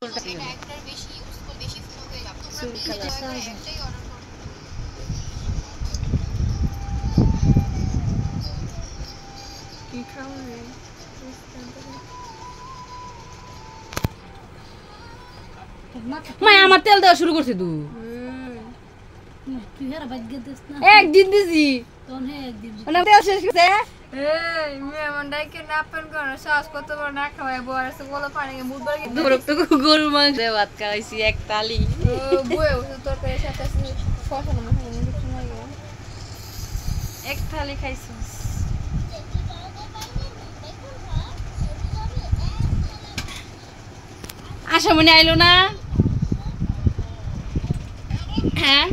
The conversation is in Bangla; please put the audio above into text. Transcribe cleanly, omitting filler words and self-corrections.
একটার বেশি ইউজ করলে বেশি ফ্লো হয়ে যাবে তোমরা একটাই অর্ডার করো কি খাও রে মাই আমার তেল দেওয়া শুরু করছে তুই তুই আর ভাগ্য দিস না একদিন দিছি তোন হে একদিন মানে তেল শেষ করছে এই মেমন ডাইকে নাপন করো শ্বাস কত বড় না খাওয়ায় বড় সে বলো পানি মুদবার কি তোর তো গরুর মাংস ভাত খাইছি এক তালি বয়ে তোর পেয়ে সাথে শশা না মশলা কিছু নাই এক থালি খাইছিস আশা মনে আইলো না হ্যাঁ